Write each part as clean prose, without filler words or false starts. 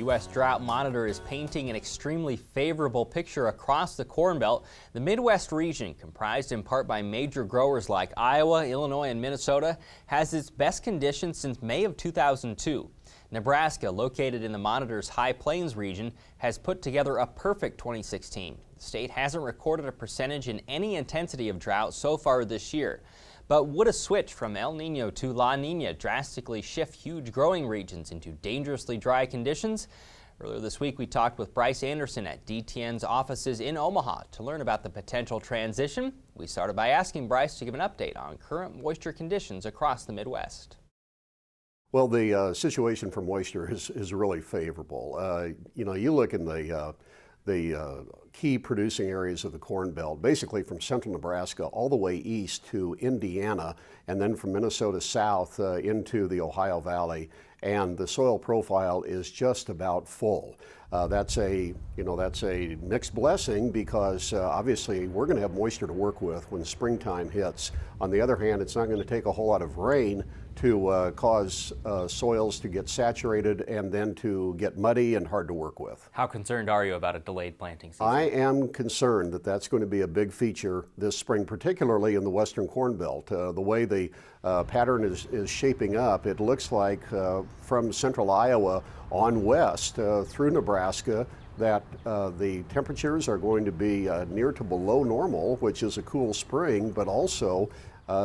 Midwest Drought Monitor is painting an extremely favorable picture across the Corn Belt. The Midwest region, comprised in part by major growers like Iowa, Illinois, and Minnesota, has its best conditions since May of 2002. Nebraska, located in the Monitor's High Plains region, has put together a perfect 2016. The state hasn't recorded a percentage in any intensity of drought so far this year. But would a switch from El Niño to La Niña drastically shift huge growing regions into dangerously dry conditions? Earlier this week, we talked with Bryce Anderson at DTN's offices in Omaha to learn about the potential transition. We started by asking Bryce to give an update on current moisture conditions across the Midwest. Well, the situation for moisture is really favorable. You look in the key producing areas of the Corn Belt, basically from central Nebraska all the way east to Indiana, and then from Minnesota south into the Ohio Valley, and the soil profile is just about full. That's a mixed blessing because obviously we're going to have moisture to work with when springtime hits. On the other hand, it's not going to take a whole lot of rain to cause soils to get saturated and then to get muddy and hard to work with. How concerned are you about a delayed planting season? I am concerned that that's going to be a big feature this spring, particularly in the western Corn Belt. The way the pattern is shaping up, it looks like from central Iowa on west through Nebraska that the temperatures are going to be near to below normal, which is a cool spring, but also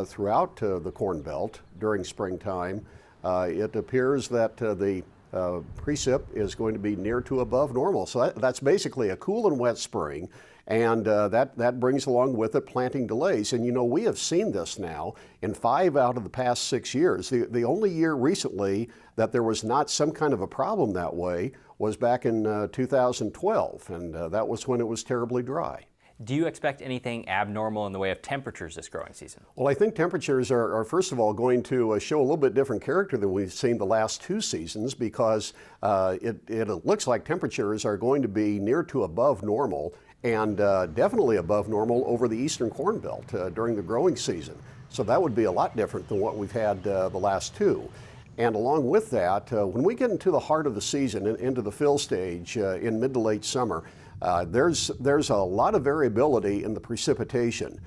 throughout the Corn Belt during springtime. It appears that the precip is going to be near to above normal. So that's basically a cool and wet spring, and that brings along with it planting delays. And we have seen this now in 5 out of the past 6 years. The only year recently that there was not some kind of a problem that way was back in 2012, and that was when it was terribly dry. Do you expect anything abnormal in the way of temperatures this growing season? Well, I think temperatures are first of all going to show a little bit different character than we've seen the last 2 seasons because it looks like temperatures are going to be near to above normal and definitely above normal over the eastern Corn Belt during the growing season. So that would be a lot different than what we've had the last 2. And along with that, when we get into the heart of the season, into the fill stage in mid to late summer, there's a lot of variability in the precipitation.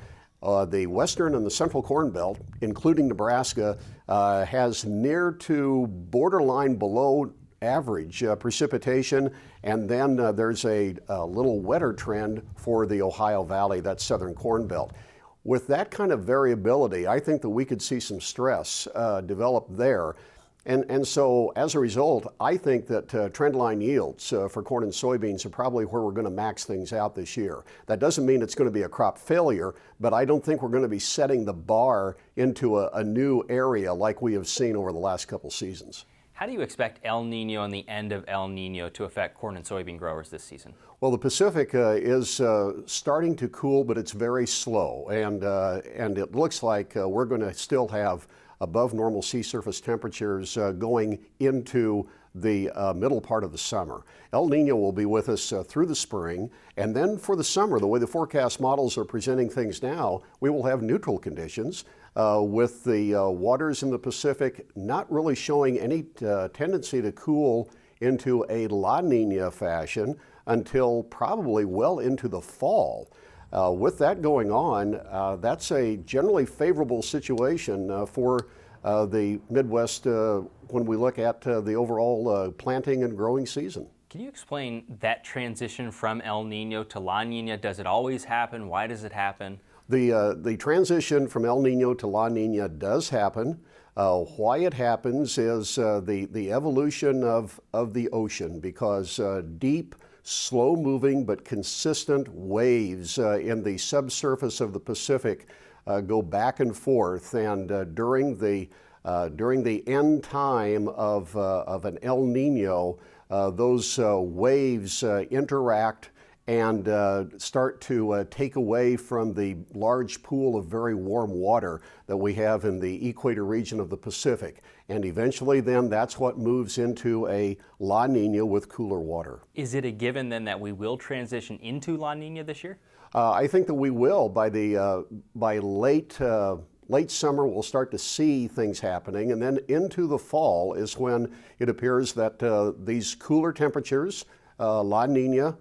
The western and the central Corn Belt, including Nebraska, has near to borderline below average precipitation, and then there's a little wetter trend for the Ohio Valley, that southern Corn Belt. With that kind of variability, I think that we could see some stress develop there. And so as a result, I think that trendline yields for corn and soybeans are probably where we're going to max things out this year. That doesn't mean it's going to be a crop failure, but I don't think we're going to be setting the bar into a new area like we have seen over the last couple seasons. How do you expect El Niño and the end of El Niño to affect corn and soybean growers this season? Well, the Pacific is starting to cool, but it's very slow, and it looks like we're going to still have above normal sea surface temperatures going into the middle part of the summer. El Niño will be with us through the spring, and then for the summer, the way the forecast models are presenting things now, we will have neutral conditions with the waters in the Pacific not really showing any tendency to cool into a La Niña fashion until probably well into the fall. With that going on, that's a generally favorable situation for the Midwest when we look at the overall planting and growing season. Can you explain that transition from El Niño to La Niña? Does it always happen? Why does it happen? The transition from El Niño to La Niña does happen. Why it happens is the evolution of the ocean, because deep, slow-moving but consistent waves in the subsurface of the Pacific go back and forth, and during the end time of an El Niño, those waves interact and start to take away from the large pool of very warm water that we have in the equator region of the Pacific. And eventually then that's what moves into a La Niña with cooler water. Is it a given then that we will transition into La Niña this year? I think that we will by late late summer, we'll start to see things happening, and then into the fall is when it appears that these cooler temperatures, La Niña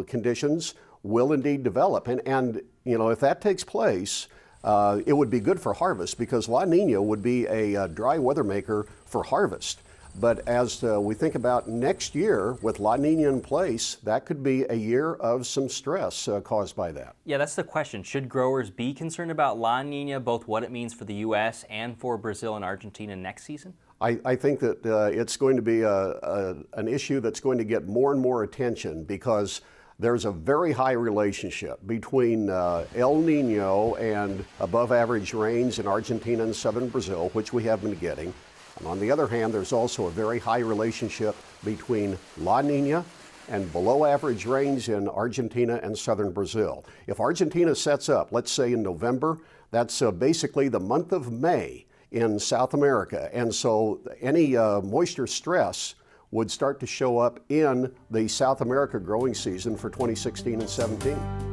conditions, will indeed develop. And you know, if that takes place, it would be good for harvest, because La Niña would be a dry weather maker for harvest. But as we think about next year with La Niña in place, that could be a year of some stress caused by that. Yeah, that's the question. Should growers be concerned about La Niña, both what it means for the U.S. and for Brazil and Argentina next season? I think that it's going to be an issue that's going to get more and more attention, because there's a very high relationship between El Nino and above average rains in Argentina and southern Brazil, which we have been getting. And on the other hand, there's also a very high relationship between La Niña and below average rains in Argentina and southern Brazil. If Argentina sets up, let's say in November, that's basically the month of May in South America. And so any moisture stress would start to show up in the South America growing season for 2016 and 17.